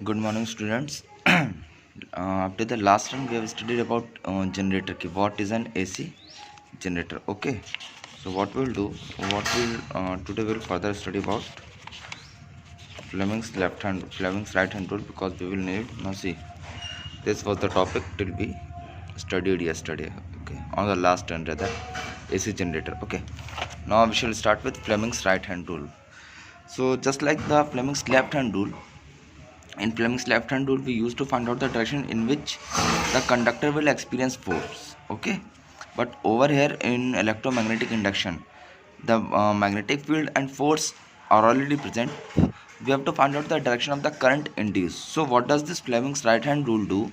Good morning, students. After the last time we have studied about generator. What is an AC generator? Okay. So what we'll do? Today we'll further study about Fleming's right hand rule, because we will need. Now see, this was the topic till we studied yesterday. Okay, on the last turn rather, AC generator. Okay. Now we shall start with Fleming's right hand rule. So just like the Fleming's left hand rule. In Fleming's left hand rule, we used to find out the direction in which the conductor will experience force. Okay, but over here in electromagnetic induction, the magnetic field and force are already present. We have to find out the direction of the current induced. So what does this Fleming's right hand rule do?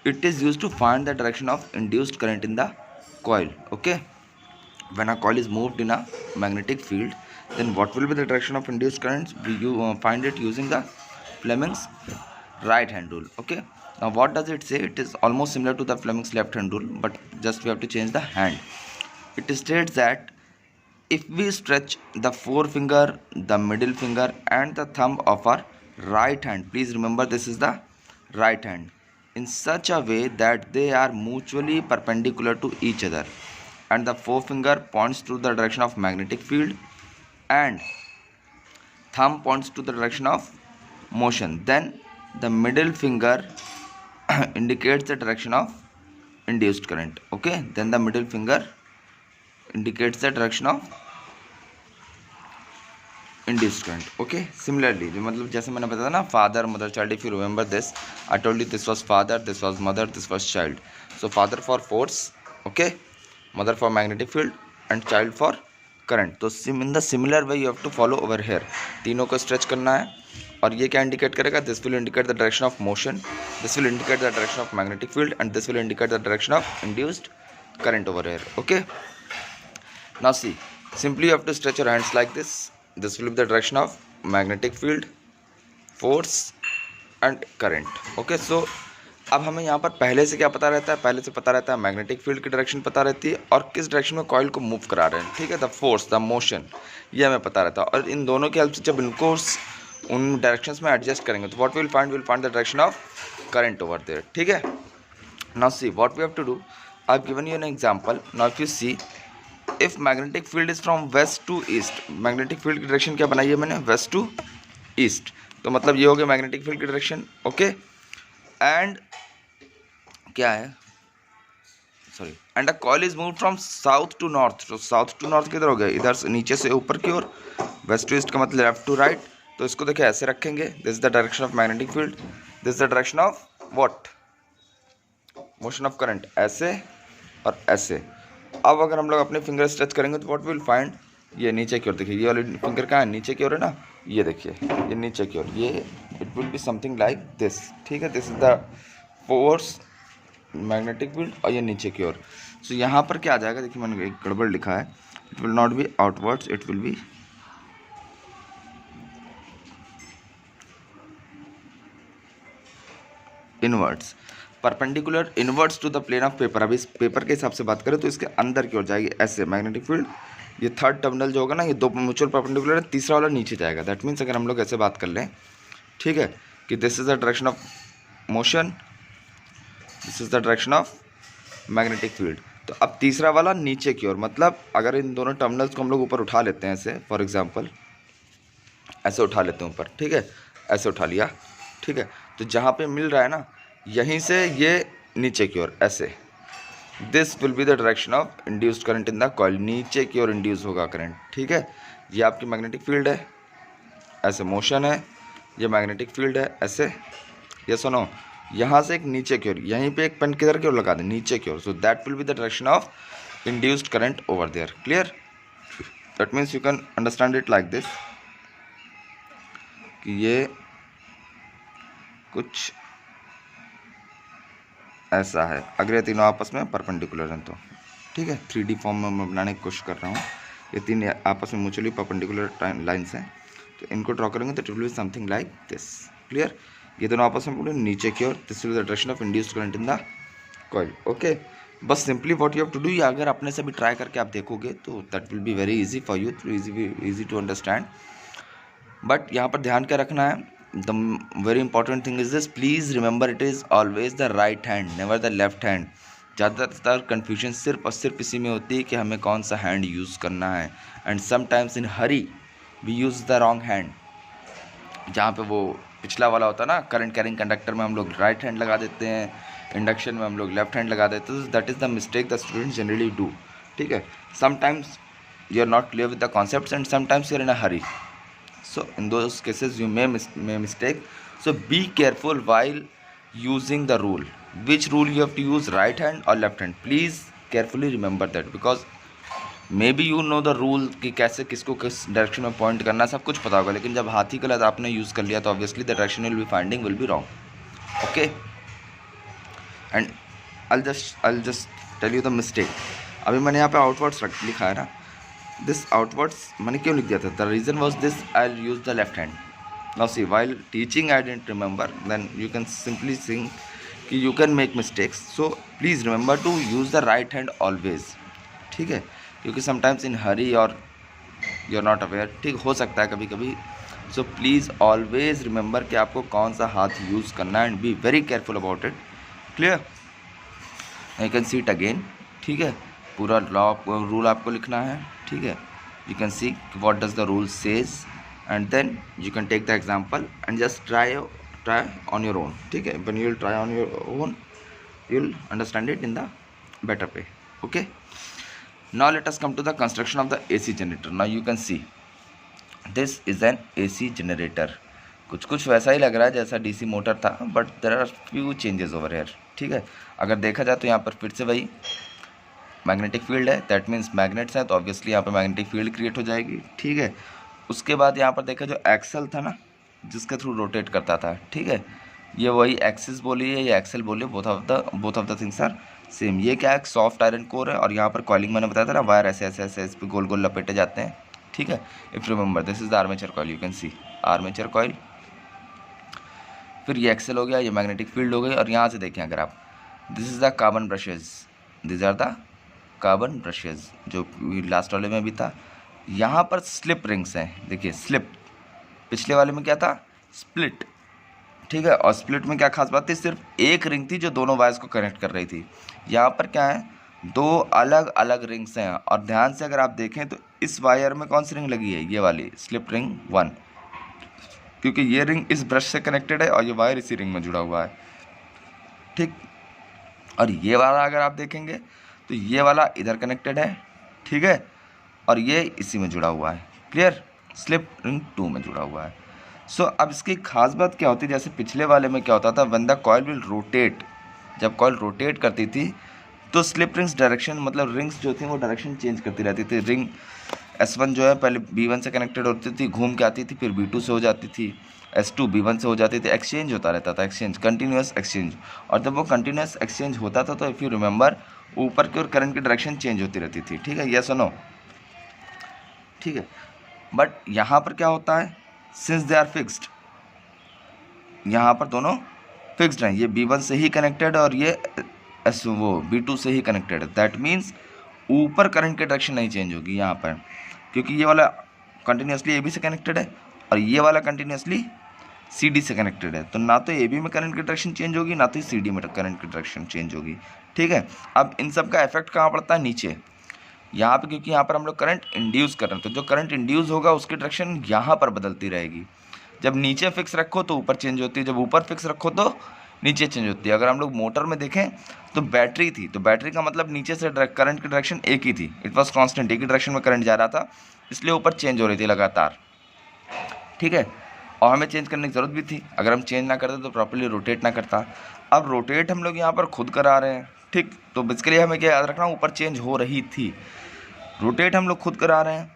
It is used to find the direction of induced current in the coil. Okay, when a coil is moved in a magnetic field, then what will be the direction of induced currents? You find it using the Fleming's right hand rule. Okay, now what does it say? It is almost similar to the Fleming's left hand rule, but just we have to change the hand. It states that if we stretch the forefinger, the middle finger and the thumb of our right hand, please remember this is the right hand, in such a way that they are mutually perpendicular to each other, and the forefinger points to the direction of magnetic field and thumb points to the direction of motion, then the middle finger indicates the direction of induced current. Okay, then the middle finger indicates the direction of induced current. Okay, similarly मतलब जैसे मैंने बताया ना, father mother child, if you remember this, I told you this was father, this was mother, this was child. So father for force, okay, mother for magnetic field and child for current. तो in the similar way you have to follow over here. तीनों को stretch करना है, और ये क्या indicate करेगा? This will indicate the direction of motion, this will indicate the direction of magnetic field and this will indicate the direction of induced current over here. Okay, now see, simply you have to stretch your hands like this. This will be the direction of magnetic field, force and current. Okay, so अब हमें यहाँ पर पहले से क्या पता रहता है? पहले से पता रहता है मैग्नेटिक फील्ड की डायरेक्शन पता रहती है और किस डायरेक्शन में कॉइल को मूव करा रहे हैं. ठीक है, द फोर्स, द मोशन, ये हमें पता रहता है. और इन दोनों की हेल्प से जब इनको उन डायरेक्शंस में एडजस्ट करेंगे तो what will find the direction of current over there. ठीक है, now see what we have to do. I have given you an example. Now if you see, if magnetic field is from west to east, magnetic field की direction क्या बनाई है मैंने? West to east. तो मतलब ये हो गया मैग्नेटिक फील्ड की डायरेक्शन. ओके, एंड क्या है, sorry, and a coil is move from south to north. तो साउथ टू नॉर्थ किधर हो गया? इधर से नीचे से ऊपर की ओर. वेस्ट टू ईस्ट का मतलब लेफ्ट टू राइट. तो इसको देखिए ऐसे रखेंगे, this is the direction of magnetic field, this is the direction of what? Motion of current. ऐसे और ऐसे. अब अगर हम लोग अपने फिंगर स्ट्रेच करेंगे तो व्हाट विल फाइंड? ये नीचे की ओर. देखिए ये वाली फिंगर कहाँ है? नीचे की ओर है ना. ये देखिए ये नीचे की ओर, ये it will be something like this. ठीक है, this is the force, magnetic field, और ये नीचे की ओर. सो यहाँ पर क्या आ जाएगा? देखिए मैंने एक गड़बड़ लिखा है. It will not be outwards, it will be inwards, perpendicular inwards to the plane of paper. अब इस पेपर के हिसाब से बात करें तो इसके अंदर की ओर जाएगी ऐसे मैग्नेटिक फील्ड. ये थर्ड टर्मिनल जो होगा ना, ये दो म्यूचुअल परपेंडिकुलर है, तीसरा वाला नीचे जाएगा. दैट मीन्स अगर हम लोग ऐसे बात कर लें, ठीक है, कि this is the direction of motion, this is the direction of magnetic field. तो अब तीसरा वाला नीचे की ओर, मतलब अगर इन दोनों टर्मिनल्स को हम लोग ऊपर उठा लेते हैं ऐसे, फॉर एग्जांपल ऐसे उठा लेते हैं ऊपर. ठीक है, ऐसे उठा लिया. ठीक है, तो जहाँ पे मिल रहा है ना, यहीं से ये नीचे की ओर ऐसे, this will be the direction of induced current in the coil. नीचे की ओर इंड्यूस होगा करंट. ठीक है, ये आपकी मैग्नेटिक फील्ड है, ऐसे मोशन है, ये मैग्नेटिक फील्ड है ऐसे. ये सुनो, यहाँ से एक नीचे की ओर, यहीं पे एक पेन किधर की ओर लगा दें? नीचे की ओर. So that will be the direction of induced current over there. Clear? That means you can understand it like this, कि ये कुछ ऐसा है. अगर ये तीनों आपस में परपेंडिकुलर हैं तो ठीक है, 3D फॉर्म में मैं बनाने की कोशिश कर रहा हूँ. ये तीन आपस में म्यूचुअली परपेंडिकुलर लाइन्स हैं, तो इनको ड्रॉ करेंगे तो it will be something like this. Clear? ये दोनों आपस में नीचे की ओर, this will be the direction of induced current in the coil. Okay, बस simply what you have to do, ये अगर अपने से भी ट्राई करके आप देखोगे तो that will be very easy for you, easy to understand. But यहाँ पर ध्यान क्या रखना है the very important thing is this, please remember it is always the right hand, never the left hand. ज़्यादातर कन्फ्यूजन सिर्फ और सिर्फ इसी में होती है कि हमें कौन सा हैंड यूज़ करना है, and sometimes in hurry we use the wrong hand. जहाँ पे वो पिछला वाला होता है ना, करंट कैरिंग कंडक्टर में हम लोग राइट हैंड लगा देते हैं, इंडक्शन में हम लोग लेफ्ट हैंड लगा देते हैं. That is the mistake the students generally do. ठीक है, sometimes you are not clear with the concepts and sometimes you are in a hurry, so in those cases you may mistake. So be careful while using the rule, which rule you have to use, right hand or left hand. Please carefully remember that, because maybe you know the rule कि कैसे किसको किस direction में point करना, सब कुछ पता होगा, लेकिन जब हाथ ही गलत आपने यूज़ कर लिया तो obviously the direction will be finding will be wrong. Okay, and I'll just tell you the mistake. अभी मैंने यहाँ पे आउटवर्ड्स लिखा है ना, दिस आउटवर्ड्स मैंने क्यों लिख दिया था, the reason was this, I will use the left hand. Now see, while teaching I don't remember, then you can simply think कि you can make mistakes. So please remember to use the right hand always. ठीक है, क्योंकि sometimes in हरी और you are not aware, ठीक हो सकता है कभी कभी. सो प्लीज़ ऑलवेज रिमेंबर कि आपको कौन सा हाथ यूज़ करना है, and be very careful about it. Clear? You can see it again. ठीक है, पूरा लॉ रूल आपको लिखना है. ठीक है, you can see what does the rule says, and then you can take the example and just try on your own. ठीक है, when you will try on your own you will understand it in the better way. Okay, now let us come to the construction of the AC generator. Now you can see this is an AC generator. कुछ वैसा ही लग रहा है जैसा DC motor था, but there are few changes over here. ठीक है, अगर देखा जाए तो यहाँ पर फिर से वही मैग्नेटिक फील्ड है, दैट मीन्स मैग्नेट्स हैं, तो ऑब्वियसली यहाँ पर मैग्नेटिक फील्ड क्रिएट हो जाएगी. ठीक है, उसके बाद यहाँ पर देखा जो एक्सल था ना, जिसके थ्रू रोटेट करता था. ठीक है, ये वही एक्सिस बोलिए या एक्सल बोलिए, both of the things are same. ये क्या है, सॉफ्ट आयरन कोर है, और यहाँ पर कॉइलिंग मैंने बताया था ना, वायर ऐसे ऐसे ऐसे इस पर गोल गोल लपेटे जाते हैं. ठीक है, if remember this is the armature coil, you can C armature coil. फिर ये एक्सल हो गया, ये मैग्नेटिक फील्ड हो गई, और यहाँ से देखें अगर आप, this is the carbon brushes, this are the carbon brushes, जो लास्ट वाले में भी था. यहाँ पर स्लिप रिंग्स हैं, देखिए स्लिप. पिछले वाले में क्या था, स्प्लिट. ठीक है, और स्प्लिट में क्या खास बात थी, सिर्फ एक रिंग थी जो दोनों वायर्स को कनेक्ट कर रही थी. यहाँ पर क्या है, दो अलग अलग रिंग्स हैं, और ध्यान से अगर आप देखें तो इस वायर में कौन सी रिंग लगी है, ये वाली स्लिप रिंग 1, क्योंकि ये रिंग इस ब्रश से कनेक्टेड है और ये वायर इसी रिंग में जुड़ा हुआ है. ठीक, और ये वाला अगर आप देखेंगे तो ये वाला इधर कनेक्टेड है. ठीक है, और ये इसी में जुड़ा हुआ है. क्लियर, स्लिप रिंग 2 में जुड़ा हुआ है. सो अब इसकी खास बात क्या होती है, जैसे पिछले वाले में क्या होता था, when the coil will rotate, जब कॉइल रोटेट करती थी तो स्लिप रिंग्स डायरेक्शन, मतलब रिंग्स जो थी वो डायरेक्शन चेंज करती रहती थी. रिंग S1 जो है पहले B1 से कनेक्टेड होती थी, घूम के आती थी, फिर B2 से हो जाती थी, S2 B1 से हो जाती थी, एक्सचेंज होता रहता था, एक्सचेंज, कंटिन्यूस एक्सचेंज. और जब वो कंटिन्यूस एक्सचेंज होता था तो इफ़ यू रिमेंबर ऊपर की ओर करंट की डायरेक्शन चेंज होती रहती थी. ठीक है, यस और नो. ठीक है, बट यहाँ पर क्या होता है, सिंस दे आर फिक्स्ड, यहाँ पर दोनों फिक्स्ड हैं, ये B1 से ही कनेक्टेड और ये वो B2 से ही कनेक्टेड है. दैट मीन्स ऊपर करंट की डायरेक्शन नहीं चेंज होगी यहाँ पर, क्योंकि ये वाला कंटिन्यूसली AB से कनेक्टेड है और ये वाला कंटिन्यूसली CD से कनेक्टेड है. तो ना तो AB में करंट की डायरेक्शन चेंज होगी, ना तो CD में करंट की डायरेक्शन चेंज होगी. ठीक है, अब इन सब का इफेक्ट कहाँ पड़ता है, नीचे यहाँ पे, क्योंकि यहाँ पर हम लोग करंट इंड्यूस कर रहे हैं, तो जो करंट इंड्यूस होगा उसकी डायरेक्शन यहाँ पर बदलती रहेगी. जब नीचे फिक्स रखो तो ऊपर चेंज होती है, जब ऊपर फिक्स रखो तो नीचे चेंज होती है. अगर हम लोग मोटर में देखें तो बैटरी थी, तो बैटरी का मतलब नीचे से करंट की डायरेक्शन एक ही थी, इट वॉज कॉन्स्टेंट, एक ही डायरेक्शन में करंट जा रहा था, इसलिए ऊपर चेंज हो रही थी लगातार. ठीक है, और हमें चेंज करने की ज़रूरत भी थी, अगर हम चेंज ना करते तो प्रॉपर्ली रोटेट ना करता. अब रोटेट हम लोग यहाँ पर खुद करा रहे हैं. ठीक, तो बेसिकली हमें क्या याद रखना, ऊपर चेंज हो रही थी, रोटेट हम लोग खुद करा रहे हैं,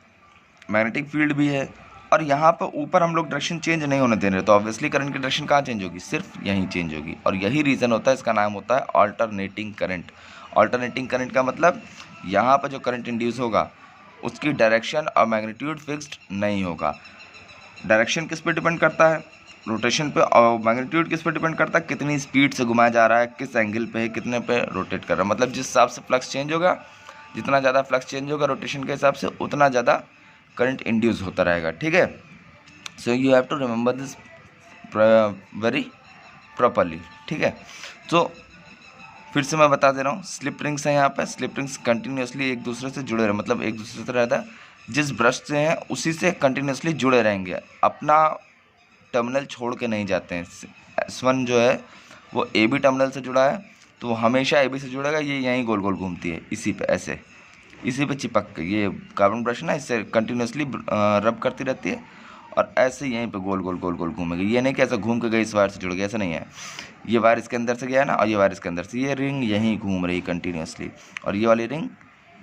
मैग्नेटिक फील्ड भी है, और यहाँ पर ऊपर हम लोग डायरेक्शन चेंज नहीं होने दे रहे, तो ऑब्वियसली करंट की डायरेक्शन कहाँ चेंज होगी, सिर्फ यहीं चेंज होगी. और यही रीज़न होता है, इसका नाम होता है ऑल्टरनेटिंग करंट. ऑल्टरनेटिंग करंट का मतलब यहाँ पर जो करंट इंड्यूस होगा उसकी डायरेक्शन और मैग्नीट्यूड फिक्स्ड नहीं होगा. डायरेक्शन किस पे डिपेंड करता है, रोटेशन पे, और मैग्नीट्यूड किस पे डिपेंड करता है, कितनी स्पीड से घुमाया जा रहा है, किस एंगल पे है, कितने पे रोटेट कर रहा है. मतलब जिस हिसाब से फ्लक्स चेंज होगा, जितना ज़्यादा फ्लक्स चेंज होगा रोटेशन के हिसाब से, उतना ज़्यादा करंट इंड्यूस होता रहेगा. ठीक है, so you have to remember this very properly, ठीक है। तो फिर से मैं बता दे रहा हूँ, स्लिप रिंग्स हैं यहाँ पे, स्लिप रिंग्स कंटिन्यूसली एक दूसरे से जुड़े रहे, मतलब एक दूसरे से रहता है, जिस ब्रश से हैं उसी से कंटिन्यूसली जुड़े रहेंगे, अपना टर्मिनल छोड़ के नहीं जाते हैं। S1 जो है वो AB टर्मिनल से जुड़ा है, तो वो हमेशा AB से जुड़ेगा, ये यहीं गोल गोल घूमती है, इसी पे ऐसे, इसी पे चिपक के, ये कार्बन ब्रश ना इससे कंटिन्यूसली रब करती रहती है और ऐसे यहीं पे गोल गोल गोल गोल घूमेगी। ये नहीं कि ऐसा घूम के गई इस वायर से जुड़ गया, ऐसा नहीं है। ये वायर इसके अंदर से गया है ना, और ये वायर इसके अंदर से, ये रिंग यहीं घूम रही कंटिन्यूसली, और ये वाली रिंग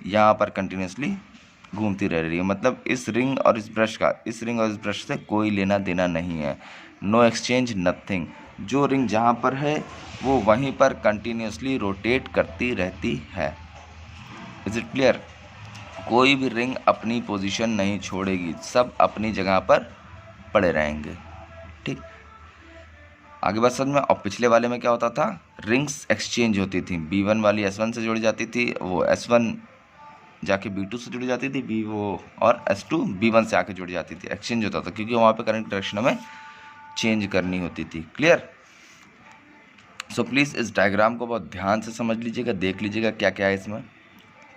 यहाँ पर कंटिन्यूसली घूमती रह रही है। मतलब इस रिंग और इस ब्रश का, इस रिंग और इस ब्रश से कोई लेना देना नहीं है, नो एक्सचेंज, नथिंग। जो रिंग जहाँ पर है वो वहीं पर कंटिन्यूसली रोटेट करती रहती है। Is it clear? कोई भी रिंग अपनी पोजीशन नहीं छोड़ेगी, सब अपनी जगह पर पड़े रहेंगे, ठीक। आगे बात समझ में। और पिछले वाले में क्या होता था, रिंग्स एक्सचेंज होती थी, B1 वाली S1 से जुड़ी जाती थी, वो S1 जाके B2 से जुड़ी जाती थी, B वो और S2 B1 से आके जुड़ जाती थी, एक्सचेंज होता था, क्योंकि वहाँ पे करंट डायरेक्शन हमें चेंज करनी होती थी। क्लियर? सो प्लीज़ इस डायग्राम को बहुत ध्यान से समझ लीजिएगा, देख लीजिएगा क्या क्या है इसमें,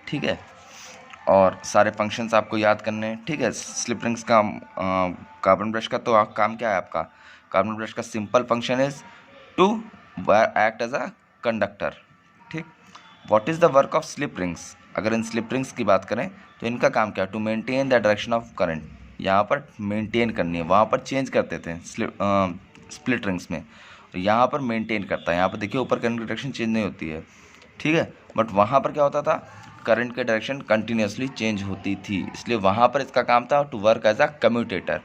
ठीक है। और सारे फंक्शंस आपको याद करने हैं, ठीक है। स्लिप रिंग्स का कार्बन ब्रश का तो काम क्या है आपका, कार्बन ब्रश का simple function is to act as a conductor, ठीक। What is the work of slip rings? अगर इन स्लिप रिंग्स की बात करें तो इनका काम क्या है, to maintain the direction of current, यहाँ पर मेंटेन करनी है, वहाँ पर चेंज करते थे स्प्लिट रिंग्स में, यहाँ पर मेंटेन करता है। यहाँ पर देखिए ऊपर करंट की डायरेक्शन चेंज नहीं होती है, ठीक है, बट वहाँ पर क्या होता था, करंट की डायरेक्शन कंटिन्यूसली चेंज होती थी, इसलिए वहाँ पर इसका काम था to work as a commutator,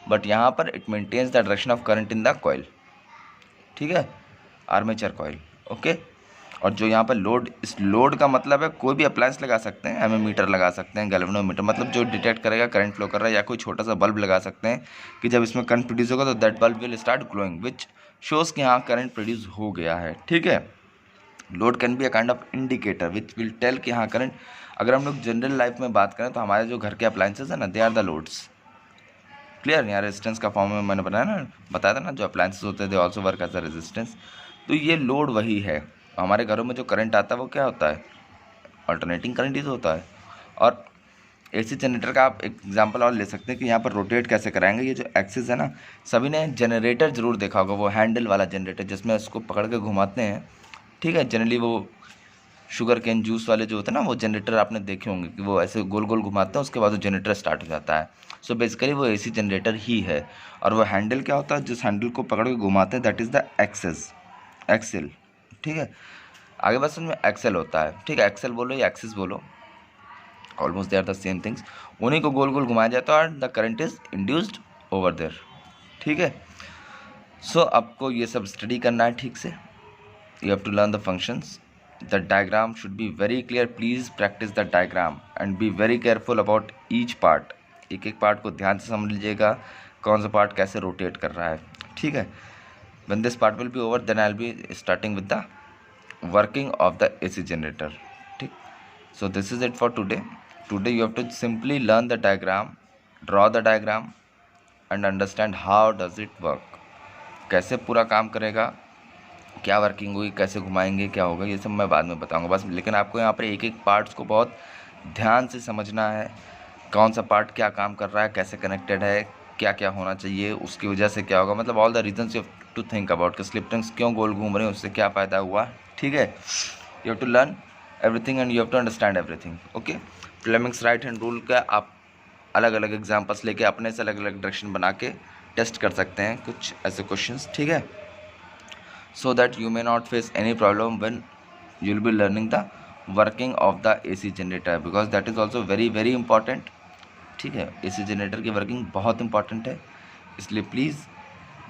but यहाँ पर it maintains the direction of current in the coil, ठीक है, आर्मेचर कॉइल, ओके। और जो यहाँ पर लोड, इस लोड का मतलब है कोई भी अप्लायंस लगा सकते हैं, एमीमीटर लगा सकते हैं, गैल्वेनोमीटर, मतलब जो डिटेक्ट करेगा करंट फ्लो कर रहा है, या कोई छोटा सा बल्ब लगा सकते हैं कि जब इसमें करंट प्रोड्यूस होगा तो that bulb will start glowing, which shows कि हाँ करंट प्रोड्यूस हो गया है, ठीक है। Load can be a kind of indicator which will tell कि हाँ करंट। अगर हम लोग जनरल लाइफ में बात करें तो हमारे जो घर के अप्लायंसेस हैं ना, they are the loads. Clear? यहाँ रेजिस्टेंस का फॉर्म में मैंने बताया था ना, जो अप्लायंसेस होते हैं they also work as a resistance, तो ये लोड वही है। हमारे घरों में जो करंट आता है वो क्या होता है, अल्टरनेटिंग करंट ही तो होता है। और AC जनरेटर का आप एग्जांपल और ले सकते हैं कि यहाँ पर रोटेट कैसे कराएंगे। ये जो एक्सिस है ना, सभी ने जनरेटर ज़रूर देखा होगा, वो हैंडल वाला जनरेटर जिसमें उसको पकड़ के घुमाते हैं, ठीक है। जनरली वो शुगर कैन जूस वाले जो होते हैं ना, वो जनरेटर आपने देखे होंगे कि वो ऐसे गोल गोल घुमाते हैं, उसके बाद वो जनरेटर स्टार्ट हो जाता है। सो बेसिकली वो AC जनरेटर ही है। और वो हैंडल क्या होता है, जिस हैंडल को पकड़ के घुमाते हैं, दैट इज़ द एक्सेल, ठीक है। आगे बस उनमें एक्सेल होता है, ठीक है, एक्सेल बोलो या एक्सिस बोलो, almost they are the same things. उन्हीं को गोल गोल घुमाया जाता है और the current is induced over there, ठीक है। सो आपको ये सब स्टडी करना है ठीक से, you have to learn the functions, the diagram should be very clear, please practice the diagram and be very careful about each part. एक एक पार्ट को ध्यान से समझ लीजिएगा, कौन सा पार्ट कैसे रोटेट कर रहा है, ठीक है। When this part will be over then I will be starting with the working of the AC generator, ठीक। So this is it for today. Today you have to simply learn the diagram, draw the diagram and understand how does it work, कैसे पूरा काम करेगा, क्या working हुई, कैसे घुमाएंगे, क्या होगा, ये सब मैं बाद में बताऊंगा बस। लेकिन आपको यहाँ पर एक एक पार्ट्स को बहुत ध्यान से समझना है, कौन सा पार्ट क्या काम कर रहा है, कैसे कनेक्टेड है, क्या क्या होना चाहिए, उसकी वजह से क्या होगा, मतलब all the reasons you have to think about कि स्लिप रिंग्स क्यों गोल घूम रहे हैं, उससे क्या फ़ायदा हुआ, ठीक है। You have to learn everything and you have to understand everything, okay. Fleming's right hand rule का आप अलग अलग एग्जांपल्स लेके अपने से अलग अलग डायरेक्शन बना के टेस्ट कर सकते हैं कुछ ऐसे क्वेश्चंस, ठीक है, so that you may not face any problem when you will be learning the working of the AC generator, because that is also very very important, ठीक है। AC जनरेटर की वर्किंग बहुत इंपॉर्टेंट है, इसलिए please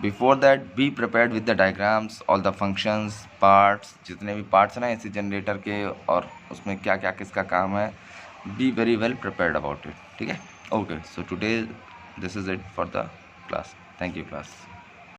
before that be prepared with the diagrams, all the functions, parts, जितने भी parts हैं ना AC जनरेटर के और उसमें क्या क्या किसका काम है, be very well prepared about it, ठीक है। Okay, so today this is it for the class, thank you class.